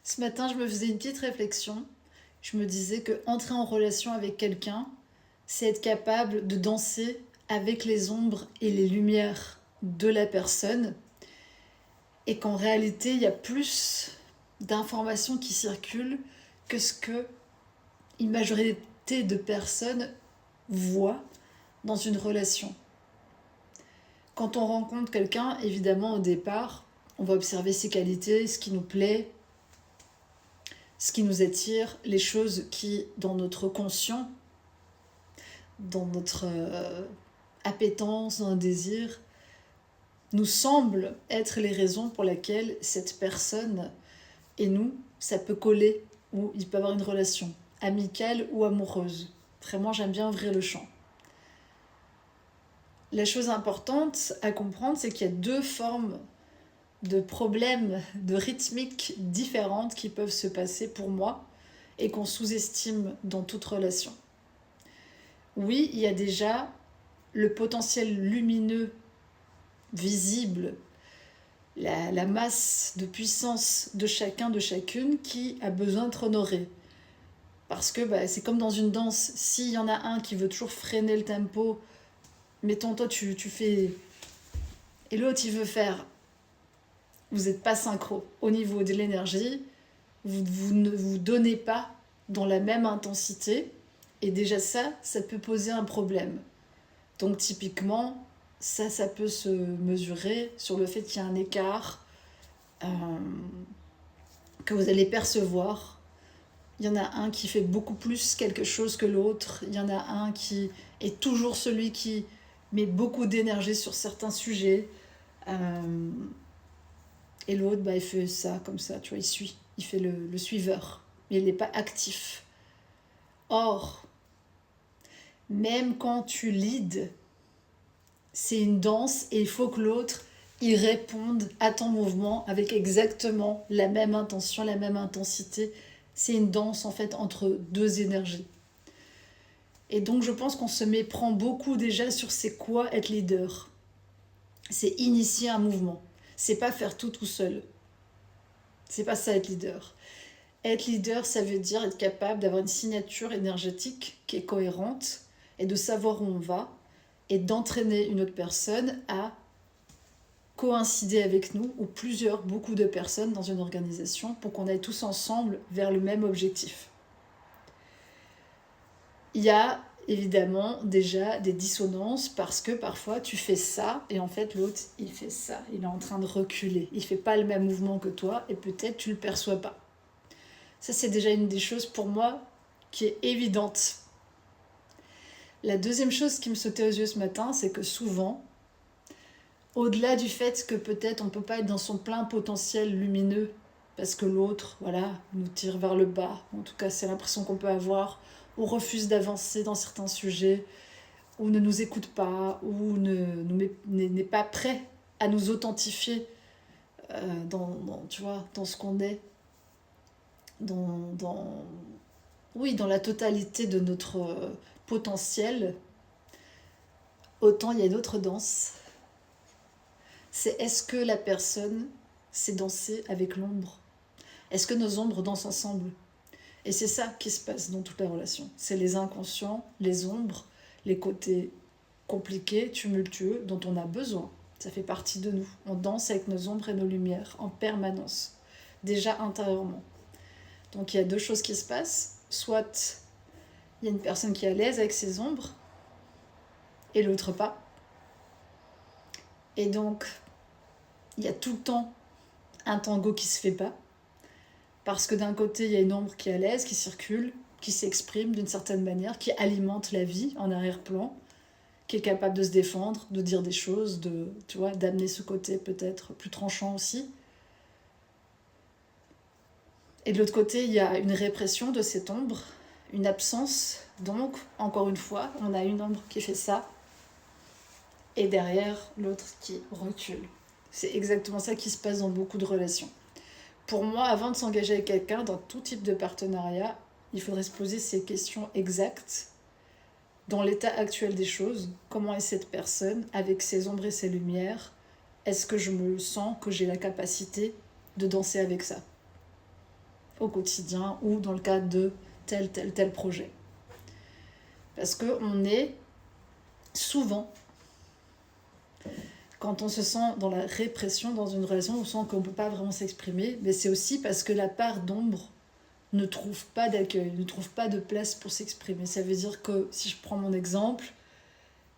Ce matin, je me faisais une petite réflexion. Je me disais que entrer en relation avec quelqu'un, c'est être capable de danser avec les ombres et les lumières de la personne. Et qu'en réalité, il y a plus d'informations qui circulent que ce que une majorité de personnes voient dans une relation. Quand on rencontre quelqu'un, évidemment, au départ, on va observer ses qualités, ce qui nous plaît, ce qui nous attire, les choses qui, dans notre conscient, dans notre appétence, dans notre désir, nous semblent être les raisons pour lesquelles cette personne et nous, ça peut coller ou il peut y avoir une relation amicale ou amoureuse. Vraiment, j'aime bien ouvrir le champ. La chose importante à comprendre, c'est qu'il y a deux formes de problèmes de rythmique différentes qui peuvent se passer pour moi et qu'on sous-estime dans toute relation. Oui, il y a déjà le potentiel lumineux, visible, la masse de puissance de chacun, de chacune qui a besoin d'être honorée. Parce que c'est comme dans une danse, s'il y en a un qui veut toujours freiner le tempo, mettons toi tu fais... Et l'autre il veut faire... Vous n'êtes pas synchro au niveau de l'énergie, vous ne vous donnez pas dans la même intensité, et déjà ça peut poser un problème. Donc typiquement, ça peut se mesurer sur le fait qu'il y a un écart euh, que vous allez percevoir. Il y en a un qui fait beaucoup plus quelque chose que l'autre. Il y en a un qui est toujours celui qui met beaucoup d'énergie sur certains sujets. Et l'autre, il fait ça, comme ça, tu vois, il suit. Il fait le suiveur. Mais il n'est pas actif. Or, même quand tu leads, c'est une danse et il faut que l'autre y réponde à ton mouvement avec exactement la même intention, la même intensité. C'est une danse en fait entre deux énergies. Et donc je pense qu'on se méprend beaucoup déjà sur c'est quoi être leader. C'est initier un mouvement. C'est pas faire tout seul. C'est pas ça être leader. Être leader, ça veut dire être capable d'avoir une signature énergétique qui est cohérente et de savoir où on va et d'entraîner une autre personne à coïncider avec nous ou beaucoup de personnes dans une organisation pour qu'on aille tous ensemble vers le même objectif. Il y a évidemment déjà des dissonances parce que parfois tu fais ça et en fait l'autre il fait ça, il est en train de reculer, il fait pas le même mouvement que toi et peut-être tu le perçois pas. Ça c'est déjà une des choses pour moi qui est évidente. La deuxième chose qui me sautait aux yeux ce matin, c'est que souvent, au-delà du fait que peut-être on ne peut pas être dans son plein potentiel lumineux parce que l'autre, voilà, nous tire vers le bas, en tout cas c'est l'impression qu'on peut avoir, ou refuse d'avancer dans certains sujets, ou ne nous écoute pas, ou n'est pas prêt à nous authentifier tu vois, dans ce qu'on est, dans, oui, dans la totalité de notre potentiel. Autant il y a d'autres danses. C'est est-ce que la personne sait danser avec l'ombre? Est-ce que nos ombres dansent ensemble? Et c'est ça qui se passe dans toute la relation. C'est les inconscients, les ombres, les côtés compliqués, tumultueux, dont on a besoin. Ça fait partie de nous. On danse avec nos ombres et nos lumières en permanence, déjà intérieurement. Donc il y a deux choses qui se passent. Soit il y a une personne qui est à l'aise avec ses ombres, et l'autre pas. Et donc, il y a tout le temps un tango qui se fait pas. Parce que d'un côté, il y a une ombre qui est à l'aise, qui circule, qui s'exprime d'une certaine manière, qui alimente la vie en arrière-plan, qui est capable de se défendre, de dire des choses, tu vois, d'amener ce côté peut-être plus tranchant aussi. Et de l'autre côté, il y a une répression de cette ombre, une absence. Donc, encore une fois, on a une ombre qui fait ça, et derrière, l'autre qui recule. C'est exactement ça qui se passe dans beaucoup de relations. Pour moi, avant de s'engager avec quelqu'un, dans tout type de partenariat, il faudrait se poser ces questions exactes. Dans l'état actuel des choses, comment est cette personne, avec ses ombres et ses lumières? Est-ce que je me sens que j'ai la capacité de danser avec ça? au quotidien ou dans le cadre de tel projet. Parce qu'on est souvent, quand on se sent dans la répression dans une relation, on sent qu'on ne peut pas vraiment s'exprimer, mais c'est aussi parce que la part d'ombre ne trouve pas d'accueil, ne trouve pas de place pour s'exprimer. Ça veut dire que, si je prends mon exemple,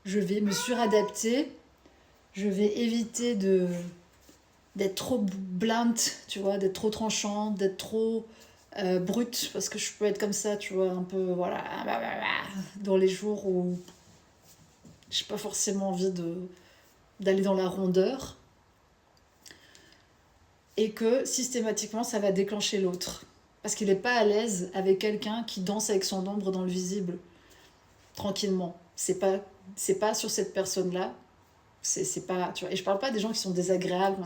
je vais me suradapter, je vais éviter d'être trop blunt, tu vois, d'être trop tranchante, d'être trop brute, parce que je peux être comme ça, tu vois, un peu, voilà, dans les jours où j'ai pas forcément envie d'aller dans la rondeur, et que systématiquement ça va déclencher l'autre. Parce qu'il n'est pas à l'aise avec quelqu'un qui danse avec son ombre dans le visible, tranquillement. C'est pas sur cette personne-là. C'est pas, tu vois. Et je parle pas des gens qui sont désagréables,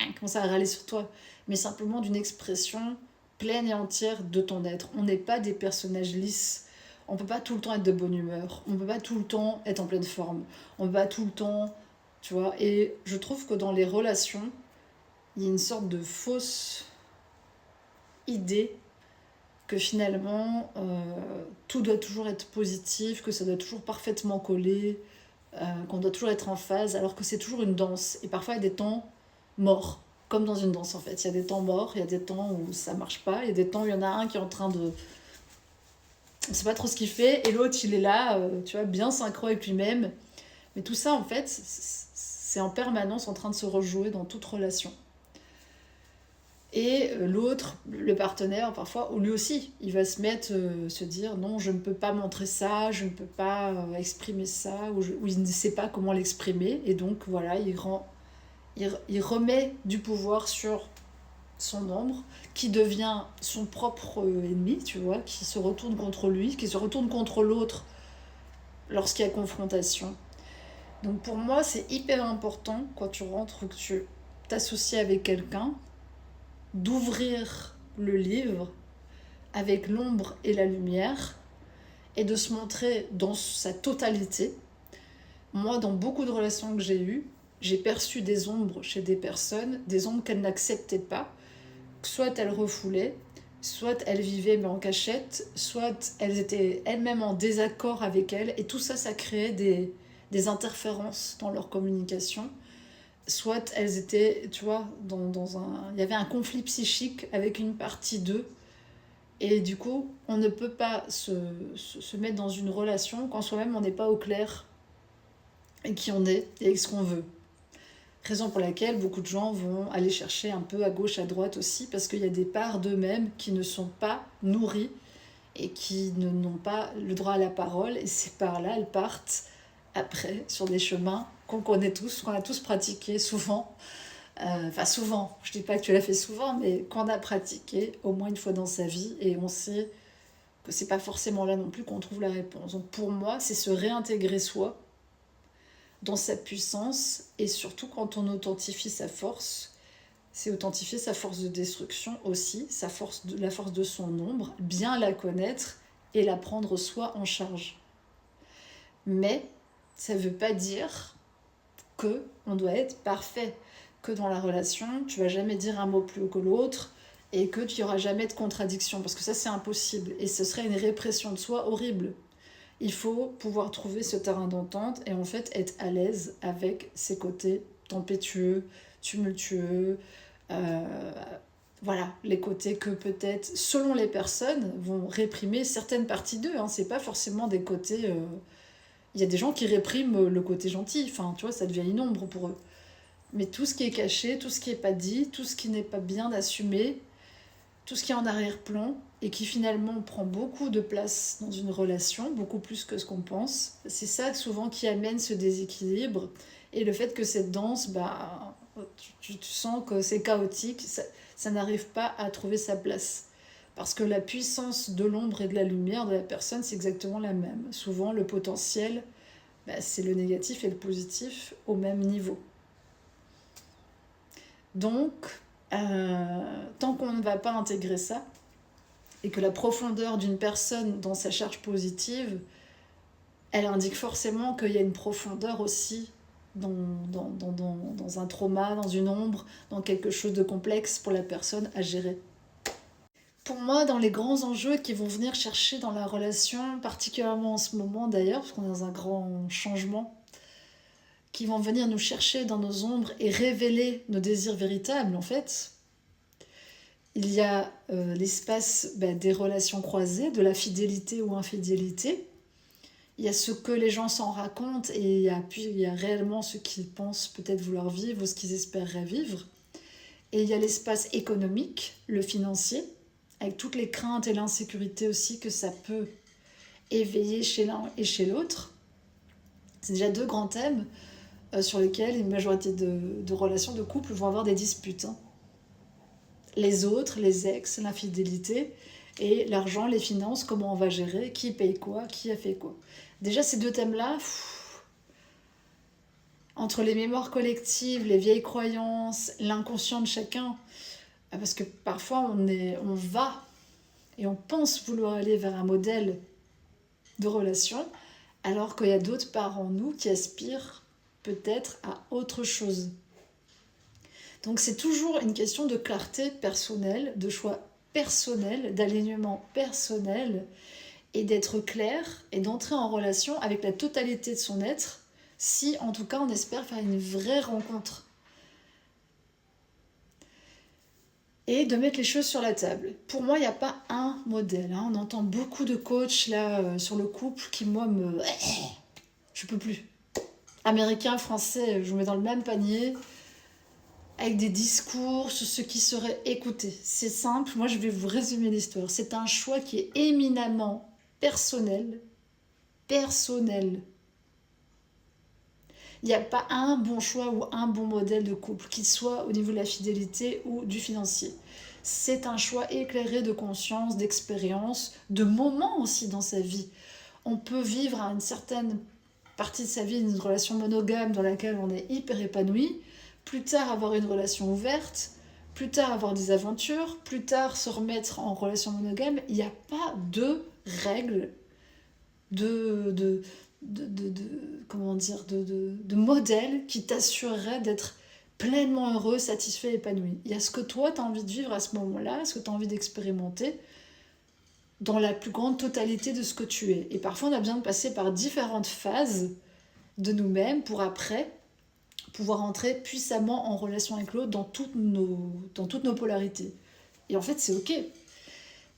qui commencent à râler sur toi, mais simplement d'une expression pleine et entière de ton être. On n'est pas des personnages lisses. On peut pas tout le temps être de bonne humeur. On peut pas tout le temps être en pleine forme. On peut pas tout le temps, tu vois. Et je trouve que dans les relations, il y a une sorte de fausse idée que finalement tout doit toujours être positif, que ça doit toujours parfaitement coller, qu'on doit toujours être en phase, alors que c'est toujours une danse. Et parfois il y a des temps morts, comme dans une danse en fait. Il y a des temps morts, il y a des temps où ça marche pas, il y a des temps où il y en a un qui est en train de... On sait pas trop ce qu'il fait, et l'autre il est là, tu vois, bien synchro avec lui-même. Mais tout ça en fait, c'est en permanence en train de se rejouer dans toute relation. Et l'autre, le partenaire, parfois, ou lui aussi, il va se mettre, se dire non, je ne peux pas montrer ça, je ne peux pas exprimer ça, ou il ne sait pas comment l'exprimer, et donc voilà, il remet du pouvoir sur son ombre, qui devient son propre ennemi, tu vois, qui se retourne contre lui, qui se retourne contre l'autre lorsqu'il y a confrontation. Donc pour moi, c'est hyper important quand tu rentres, que tu t'associes avec quelqu'un, d'ouvrir le livre avec l'ombre et la lumière et de se montrer dans sa totalité. Moi, dans beaucoup de relations que j'ai eues, j'ai perçu des ombres chez des personnes, des ombres qu'elles n'acceptaient pas. Soit elles refoulaient, soit elles vivaient mais en cachette, soit elles étaient elles-mêmes en désaccord avec elles. Et tout ça, ça créait des interférences dans leur communication. Soit elles étaient, tu vois, il y avait un conflit psychique avec une partie d'eux. Et du coup, on ne peut pas se mettre dans une relation quand soi-même on n'est pas au clair et qui on est et avec ce qu'on veut. Raison pour laquelle beaucoup de gens vont aller chercher un peu à gauche, à droite aussi, parce qu'il y a des parts d'eux-mêmes qui ne sont pas nourries et qui n'ont pas le droit à la parole. Et ces parts-là, elles partent après sur des chemins qu'on connaît tous, qu'on a tous pratiqué souvent. Enfin souvent, je dis pas que tu l'as fait souvent, mais qu'on a pratiqué au moins une fois dans sa vie, et on sait que c'est pas forcément là non plus qu'on trouve la réponse. Donc pour moi, c'est se réintégrer soi dans sa puissance, et surtout quand on authentifie sa force, c'est authentifier sa force de destruction aussi, la force de son ombre, bien la connaître et la prendre soi en charge. Mais ça ne veut pas dire que on doit être parfait, que dans la relation, tu vas jamais dire un mot plus haut que l'autre et que tu n'y aura jamais de contradiction, parce que ça c'est impossible et ce serait une répression de soi horrible. Il faut pouvoir trouver ce terrain d'entente et en fait être à l'aise avec ses côtés tempétueux, tumultueux, voilà, les côtés que peut-être, selon les personnes, vont réprimer certaines parties d'eux. Hein. C'est pas forcément des côtés... Il y a des gens qui répriment le côté gentil, enfin, tu vois, ça devient une ombre pour eux. Mais tout ce qui est caché, tout ce qui n'est pas dit, tout ce qui n'est pas bien assumé, tout ce qui est en arrière-plan, et qui finalement prend beaucoup de place dans une relation, beaucoup plus que ce qu'on pense, c'est ça souvent qui amène ce déséquilibre, et le fait que cette danse, bah, tu sens que c'est chaotique, ça n'arrive pas à trouver sa place. Parce que la puissance de l'ombre et de la lumière de la personne, c'est exactement la même. Souvent, le potentiel, bah, c'est le négatif et le positif au même niveau. Donc, tant qu'on ne va pas intégrer ça, et que la profondeur d'une personne dans sa charge positive, elle indique forcément qu'il y a une profondeur aussi dans un trauma, dans une ombre, dans quelque chose de complexe pour la personne à gérer. Pour moi, dans les grands enjeux qui vont venir chercher dans la relation, particulièrement en ce moment d'ailleurs, parce qu'on est dans un grand changement, qui vont venir nous chercher dans nos ombres et révéler nos désirs véritables, en fait, il y a l'espace des relations croisées, de la fidélité ou infidélité. Il y a ce que les gens s'en racontent et puis il y a réellement ce qu'ils pensent peut-être vouloir vivre ou ce qu'ils espéreraient vivre. Et il y a l'espace économique, le financier, avec toutes les craintes et l'insécurité aussi que ça peut éveiller chez l'un et chez l'autre. C'est déjà 2 grands thèmes sur lesquels une majorité de relations de couple vont avoir des disputes. Les autres, les ex, l'infidélité et l'argent, les finances, comment on va gérer, qui paye quoi, qui a fait quoi. Déjà ces 2 thèmes-là, entre les mémoires collectives, les vieilles croyances, l'inconscient de chacun, parce que parfois on va et on pense vouloir aller vers un modèle de relation, alors qu'il y a d'autres parts en nous qui aspirent peut-être à autre chose. Donc c'est toujours une question de clarté personnelle, de choix personnel, d'alignement personnel, et d'être clair et d'entrer en relation avec la totalité de son être, si en tout cas on espère faire une vraie rencontre. Et de mettre les choses sur la table. Pour moi, il n'y a pas un modèle. On entend beaucoup de coachs là sur le couple qui, moi, je peux plus. Américains, français, je vous mets dans le même panier, avec des discours sur ce qui serait écouté. C'est simple, moi je vais vous résumer l'histoire. C'est un choix qui est éminemment personnel. Personnel. Il n'y a pas un bon choix ou un bon modèle de couple, qu'il soit au niveau de la fidélité ou du financier. C'est un choix éclairé de conscience, d'expérience, de moments aussi dans sa vie. On peut vivre à une certaine partie de sa vie une relation monogame dans laquelle on est hyper épanoui, plus tard avoir une relation ouverte, plus tard avoir des aventures, plus tard se remettre en relation monogame. Il n'y a pas de règles, de modèle qui t'assurerait d'être pleinement heureux, satisfait, épanoui. Il y a ce que toi tu as envie de vivre à ce moment-là, ce que tu as envie d'expérimenter dans la plus grande totalité de ce que tu es. Et parfois on a besoin de passer par différentes phases de nous-mêmes pour après pouvoir entrer puissamment en relation avec l'autre dans toutes nos polarités. Et en fait c'est ok.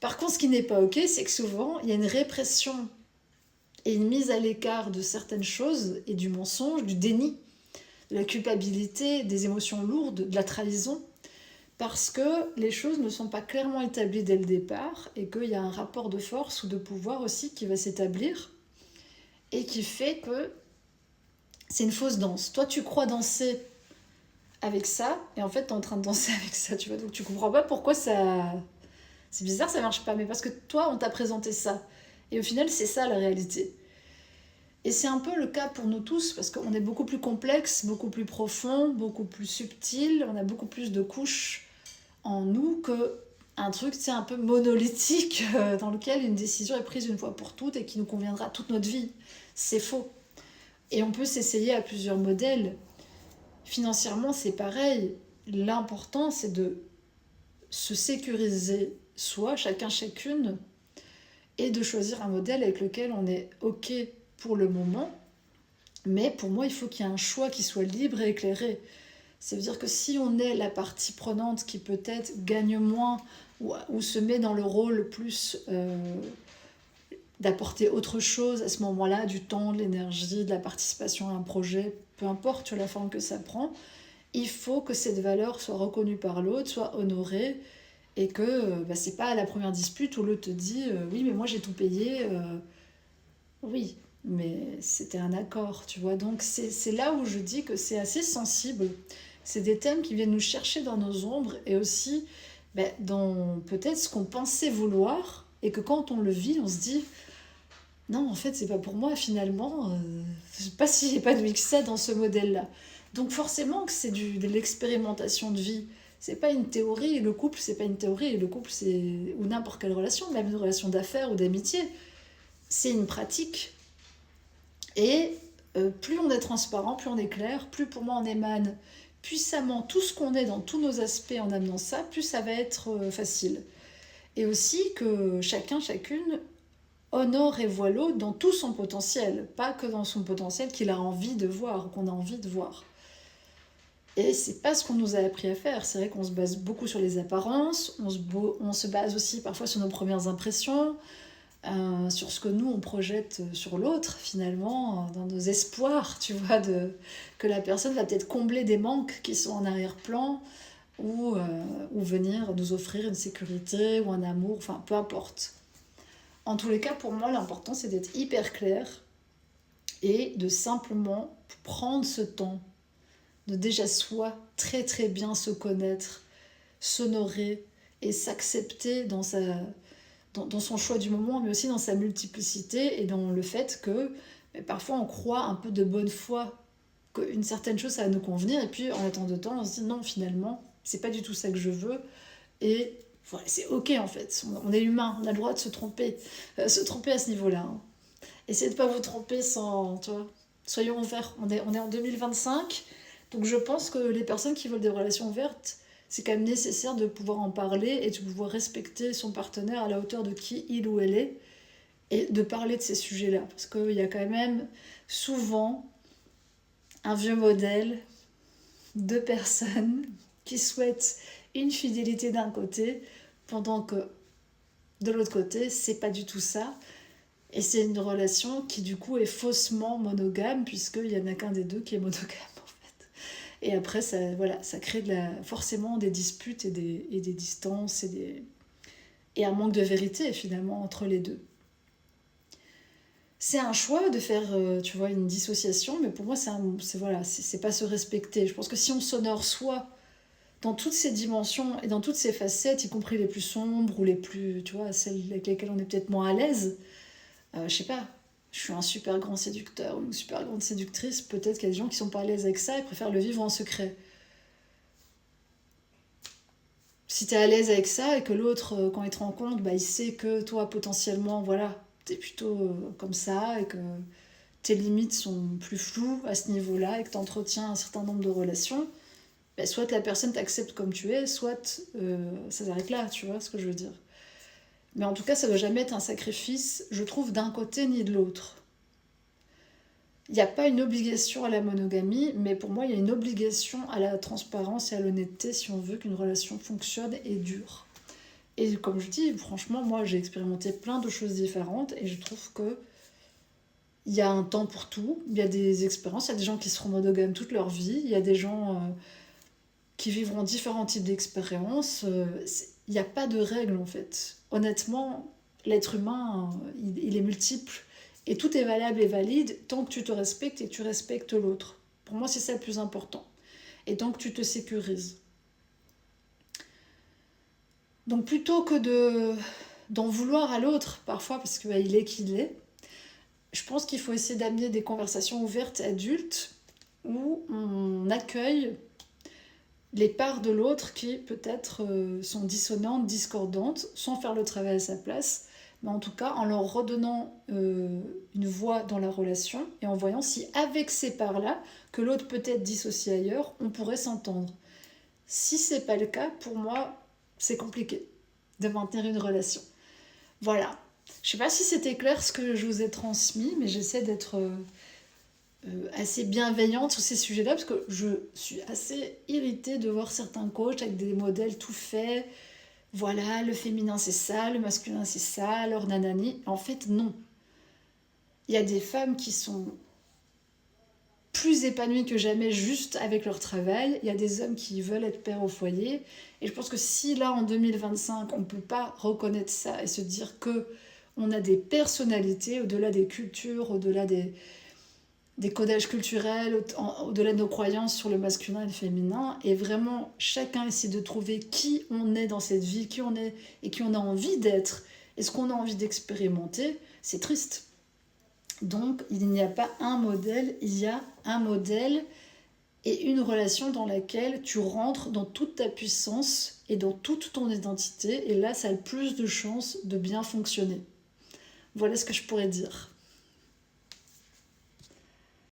Par contre ce qui n'est pas ok, c'est que souvent il y a une répression et une mise à l'écart de certaines choses et du mensonge, du déni, de la culpabilité, des émotions lourdes, de la trahison, parce que les choses ne sont pas clairement établies dès le départ et qu'il y a un rapport de force ou de pouvoir aussi qui va s'établir et qui fait que c'est une fausse danse. Toi, tu crois danser avec ça et en fait, tu es en train de danser avec ça, tu vois. Donc, tu comprends pas pourquoi ça... C'est bizarre, ça marche pas, mais parce que toi, on t'a présenté ça. Et au final, c'est ça la réalité. Et c'est un peu le cas pour nous tous, parce qu'on est beaucoup plus complexe, beaucoup plus profond, beaucoup plus subtil, on a beaucoup plus de couches en nous qu'un truc un peu monolithique dans lequel une décision est prise une fois pour toutes et qui nous conviendra toute notre vie. C'est faux. Et on peut s'essayer à plusieurs modèles. Financièrement, c'est pareil. L'important, c'est de se sécuriser soi, chacun, chacune, et de choisir un modèle avec lequel on est ok pour le moment. Mais pour moi, il faut qu'il y ait un choix qui soit libre et éclairé. Ça veut dire que si on est la partie prenante qui peut-être gagne moins ou se met dans le rôle plus d'apporter autre chose à ce moment-là, du temps, de l'énergie, de la participation à un projet, peu importe sur la forme que ça prend, il faut que cette valeur soit reconnue par l'autre, soit honorée, et que c'est pas à la première dispute où l'autre te dit oui mais moi j'ai tout payé, oui mais c'était un accord, tu vois. Donc c'est là où je dis que c'est assez sensible. C'est des thèmes qui viennent nous chercher dans nos ombres et aussi dans peut-être ce qu'on pensait vouloir et que quand on le vit on se dit non en fait c'est pas pour moi finalement, je sais pas si j'ai pas de ça dans ce modèle là. Donc forcément que c'est de l'expérimentation de vie. C'est pas une théorie, le couple c'est pas une théorie, le couple c'est, ou n'importe quelle relation, même une relation d'affaires ou d'amitié, c'est une pratique. Et plus on est transparent, plus on est clair, plus pour moi on émane puissamment tout ce qu'on est dans tous nos aspects en amenant ça, plus ça va être facile. Et aussi que chacun, chacune honore et voit l'autre dans tout son potentiel, pas que dans son potentiel qu'il a envie de voir ou qu'on a envie de voir. Et c'est pas ce qu'on nous a appris à faire. C'est vrai qu'on se base beaucoup sur les apparences, on se base aussi parfois sur nos premières impressions, sur ce que nous on projette sur l'autre finalement, dans nos espoirs, tu vois, que la personne va peut-être combler des manques qui sont en arrière-plan ou venir nous offrir une sécurité ou un amour, enfin peu importe. En tous les cas, pour moi, l'important c'est d'être hyper clair et de simplement prendre ce temps de déjà soi très très bien se connaître, s'honorer et s'accepter dans son choix du moment, mais aussi dans sa multiplicité et dans le fait que parfois on croit un peu de bonne foi qu'une certaine chose ça va nous convenir, et puis en attendant de temps on se dit non, finalement c'est pas du tout ça que je veux, et voilà, c'est ok en fait, on est humain, on a le droit de se tromper à ce niveau-là, hein. Essayez de pas vous tromper sans, tu vois, soyons ouverts, on est en 2025, donc je pense que les personnes qui veulent des relations ouvertes, c'est quand même nécessaire de pouvoir en parler et de pouvoir respecter son partenaire à la hauteur de qui il ou elle est, et de parler de ces sujets-là. Parce qu'il y a quand même souvent un vieux modèle de personnes qui souhaitent une fidélité d'un côté, pendant que de l'autre côté, c'est pas du tout ça. Et c'est une relation qui du coup est faussement monogame, puisqu'il n'y en a qu'un des deux qui est monogame. Et après, ça, voilà, ça crée forcément des disputes et des distances et un manque de vérité finalement entre les deux. C'est un choix de faire, tu vois, une dissociation, mais pour moi, voilà, c'est pas se respecter. Je pense que si on s'honore soi dans toutes ses dimensions et dans toutes ses facettes, y compris les plus sombres ou les plus, tu vois, celles avec lesquelles on est peut-être moins à l'aise, je sais pas, je suis un super grand séducteur ou une super grande séductrice, peut-être qu'il y a des gens qui sont pas à l'aise avec ça et préfèrent le vivre en secret. Si t'es à l'aise avec ça et que l'autre, quand il te rend compte, bah, il sait que toi, potentiellement, voilà, t'es plutôt comme ça et que tes limites sont plus floues à ce niveau-là et que t'entretiens un certain nombre de relations, bah, soit la personne t'accepte comme tu es, soit ça s'arrête là, tu vois ce que je veux dire. Mais en tout cas, ça doit jamais être un sacrifice, je trouve, d'un côté ni de l'autre. Il n'y a pas une obligation à la monogamie, mais pour moi, il y a une obligation à la transparence et à l'honnêteté si on veut qu'une relation fonctionne et dure. Et comme je dis, franchement, moi, j'ai expérimenté plein de choses différentes et je trouve que il y a un temps pour tout. Il y a des expériences, il y a des gens qui seront monogames toute leur vie, il y a des gens qui vivront différents types d'expériences. Il n'y a pas de règle, en fait. Honnêtement, l'être humain, il est multiple. Et tout est valable et valide tant que tu te respectes et que tu respectes l'autre. Pour moi, c'est ça le plus important. Et tant que tu te sécurises. Donc plutôt que d'en vouloir à l'autre, parfois, parce qu'il est qui il est, je pense qu'il faut essayer d'amener des conversations ouvertes adultes où on accueille les parts de l'autre qui peut-être sont dissonantes, discordantes, sans faire le travail à sa place, mais en tout cas en leur redonnant une voix dans la relation et en voyant si avec ces parts-là, que l'autre peut être dissocié ailleurs, on pourrait s'entendre. Si c'est pas le cas, pour moi, c'est compliqué de maintenir une relation. Voilà. Je sais pas si c'était clair ce que je vous ai transmis, mais j'essaie d'être assez bienveillante sur ces sujets-là, parce que je suis assez irritée de voir certains coachs avec des modèles tout faits. Voilà, le féminin c'est ça, le masculin c'est ça, alors nanani. En fait, non. Il y a des femmes qui sont plus épanouies que jamais juste avec leur travail. Il y a des hommes qui veulent être pères au foyer. Et je pense que si là, en 2025, on ne peut pas reconnaître ça et se dire que on a des personnalités au-delà des cultures, au-delà des codages culturels, au-delà de nos croyances sur le masculin et le féminin, et vraiment chacun essaie de trouver qui on est dans cette vie, qui on est et qui on a envie d'être, et ce qu'on a envie d'expérimenter, c'est triste. Donc il n'y a pas un modèle, il y a un modèle et une relation dans laquelle tu rentres dans toute ta puissance et dans toute ton identité, et là ça a le plus de chances de bien fonctionner. Voilà ce que je pourrais dire.